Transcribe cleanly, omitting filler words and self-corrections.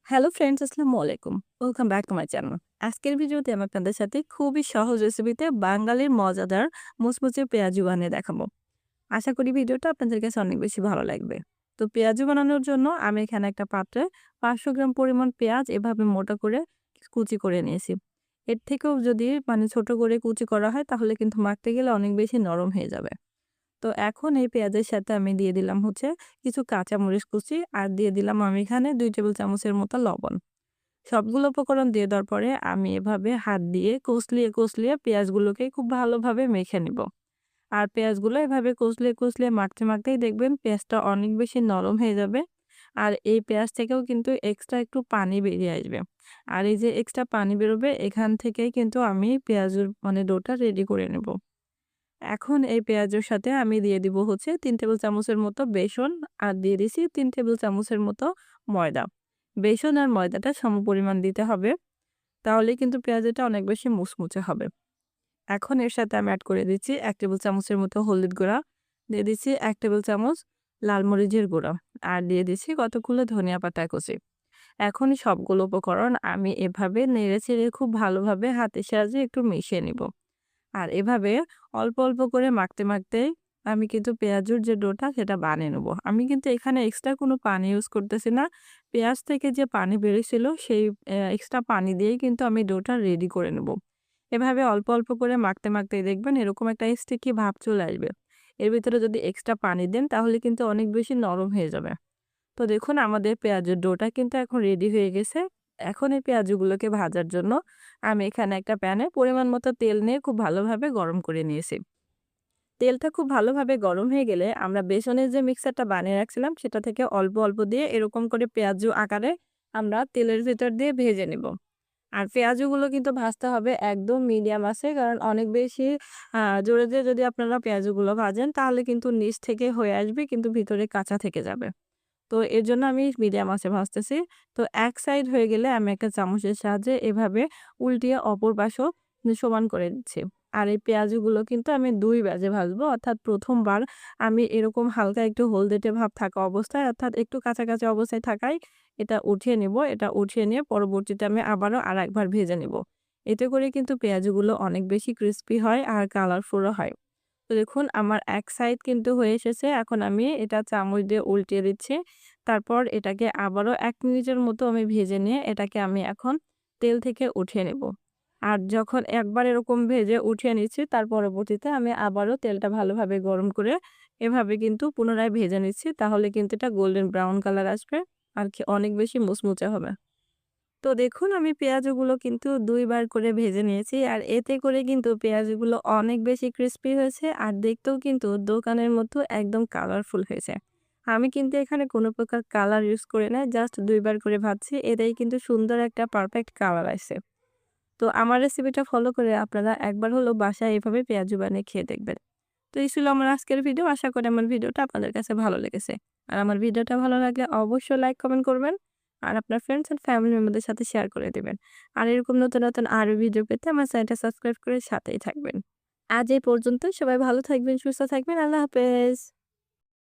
Hello friends, আসসালামু আলাইকুম। Welcome back to my channel. আজকের ভিডিওতে আমি আপনাদের সাথে খুবই সহজ রেসিপিতে বাঙালির মজাদার মুচমুচে পেঁয়াজু বানিয়ে দেখাবো। আশা করি ভিডিওটা আপনাদের কাছে অনেক বেশি ভালো লাগবে। তো পেঁয়াজু বানানোর জন্য আমি এখানে একটা পাত্রে 500 গ্রাম পরিমাণ পেঁয়াজ এভাবে মোটা করে কুচি করে নিয়েছি। এর থেকেও যদি ছোট করে কুচি করা হয় তাহলে কিন্তু মাখতে গেলে অনেক বেশি নরম হয়ে যাবে। তো এখন এই পেঁয়াজের সাথে আমি দিয়ে দিলাম কিছু কাঁচামরিচ কুচি আর দিয়ে দিলাম আমি এখানে 2 টেবিল চামচের মতো লবণ। সবগুলো উপকরণ দিয়ে দেওয়ার পরে আমি এভাবে হাত দিয়ে কষলিয়ে পেঁয়াজগুলোকে খুব ভালোভাবে মেখে নিব। আর পেঁয়াজগুলো এভাবে কষলিয়ে মাখতেই দেখবেন পেঁয়াজটা অনেক বেশি নরম হয়ে যাবে। আর এই পেঁয়াজ থেকেও কিন্তু এক্সট্রা একটু পানি বেরিয়ে আসবে। আর এই যে এক্সট্রা পানি বেরোবে এখান থেকেই কিন্তু আমি পেঁয়াজের ডোটা রেডি করে নেব। এখন এই পেঁয়াজের সাথে আমি দিয়ে দিব ৩ টেবিল চামচের মতো বেসন আর দিয়ে দিছি ৩ টেবিল চামচের মতো ময়দা। বেসন আর ময়দাটা সমপরিমাণ দিতে হবে। তাহলেই কিন্তু পেঁয়াজুটা অনেক বেশি মুচমুচে হবে। এখন এর সাথে আমি এড করে দিচ্ছি ১ টেবিল চামচের মতো হলুদ গুঁড়া, দিয়ে দিচ্ছি ১ টেবিল চামচ লাল মরিচের গুঁড়া আর দিয়ে দিচ্ছি কতগুলো ধনিয়া পাতা কুচি। এখন সবগুলো উপকরণ আমি এভাবে নেড়েচেড়ে খুব ভালোভাবে হাতের সাহায্যে একটু মিশিয়ে নিব। আর এভাবে অল্প করে মাখতে আমি কিন্তু পেঁয়াজুর যে ডোটা সেটা বানিয়ে নেব। আমি কিন্তু এখানে এক্সট্রা কোনো পানি ইউজ করতেছি না। পেঁয়াজ থেকে যে পানি বেরিয়েছিল সেই এক্সট্রা পানি দিয়েই কিন্তু আমি ডোটা রেডি করে নেব। এভাবে অল্প করে মাখতেই দেখবেন এরকম একটা স্টিকি ভাব চলে আসবে। এর ভিতরে যদি এক্সট্রা পানি দেন তাহলে কিন্তু অনেক বেশি নরম হয়ে যাবে। তো দেখুন আমাদের পেঁয়াজের ডোটা কিন্তু এখন রেডি হয়ে গেছে। এখন এই পেঁয়াজগুলোকে ভাজার জন্য আমি এখানে একটা প্যানে পরিমাণ মতো তেল নিয়ে খুব ভালোভাবে গরম করে নিয়েছি। তেলটা খুব ভালোভাবে গরম হয়ে গেলে আমরা বেসনের যে মিক্সচারটা বানিয়ে রাখছিলাম সেটা থেকে অল্প দিয়ে এরকম করে পেঁয়াজু আকারে আমরা তেলের ভেতর দিয়ে ভেজে নেব। আর পেঁয়াজগুলো কিন্তু ভাজতে হবে একদম মিডিয়াম আঁচে, কারণ অনেক বেশি জোরে দিয়ে যদি আপনারা পেঁয়াজগুলো ভাজেন তাহলে কিন্তু নিচ থেকে হয়ে আসবে কিন্তু ভিতরে কাঁচা থেকে যাবে। তো এর জন্য আমি মিডিয়াম আঁচে ভাজতেছি। তো এক সাইড হয়ে গেলে আমি একটা চামচের সাহায্যে এভাবে উল্টিয়ে অপর পাশও সমান করে দিচ্ছি। আর এই পেঁয়াজগুলো কিন্তু আমি ২ ভাজে ভাজবো। অর্থাৎ ১ম বার আমি এরকম হালকা একটু হলদেটে ভাব থাকা অবস্থায় অর্থাৎ একটু কাঁচা অবস্থায় থাকায় এটা উঠিয়ে নিব। এটা উঠিয়ে নিয়ে পরবর্তীতে আমি আবারও আরেকবার ভেজে নিব। এতে করে কিন্তু পেঁয়াজগুলো অনেক বেশি ক্রিসপি হয় আর কালারফুলও হয়। তো দেখুন আমার এক সাইড কিন্তু হয়ে এসেছে। এখন আমি এটা চামচ দিয়ে উল্টিয়ে দিচ্ছি। তারপর এটাকে আবারও ১ মিনিটের মতো আমি ভেজে নিয়ে এটাকে আমি এখন তেল থেকে উঠিয়ে নেব। আর যখন একবার এরকম ভেজে উঠিয়ে নিচ্ছি তার পরবর্তীতে আমি আবারও তেলটা ভালোভাবে গরম করে এভাবে কিন্তু পুনরায় ভেজে নিচ্ছি। তাহলে কিন্তু এটা গোল্ডেন ব্রাউন কালার আসবে আর অনেক বেশি মুচমুচে হবে। তো দেখুন আমি পেঁয়াজগুলো কিন্তু ২ বার করে ভেজে নিয়েছি। আর এতে করে কিন্তু পেঁয়াজগুলো অনেক বেশি ক্রিসপি হয়েছে আর দেখতেও কিন্তু দোকানের মতো একদম কালারফুল হয়েছে। আমি কিন্তু এখানে কোনো প্রকার কালার ইউজ করি নাই। জাস্ট ২ বার করে ভাজছি। এটাই কিন্তু সুন্দর একটা পারফেক্ট কালার আসছে। তো আমার রেসিপিটা ফলো করে আপনারা একবার হলেও বাসায় এভাবে পেঁয়াজু বানিয়ে খেয়ে দেখবেন। তো এই ছিল আমার আজকের ভিডিও। আশা করি আমার ভিডিওটা আপনাদের কাছে ভালো লেগেছে। আর আমার ভিডিওটা ভালো লাগলে অবশ্যই লাইক, কমেন্ট করবেন। আর আপনার ফ্রেন্ডস এন্ড ফ্যামিলি মেম্বারদের সাথে শেয়ার করে দিবেন। আর এরকম নতুন আরো ভিডিও পেতে আমার চ্যানেলটা সাবস্ক্রাইব করে সাথেই থাকবেন। আজ এই পর্যন্ত। সবাই ভালো থাকবেন, সুস্থ থাকবেন। আল্লাহ হাফেজ।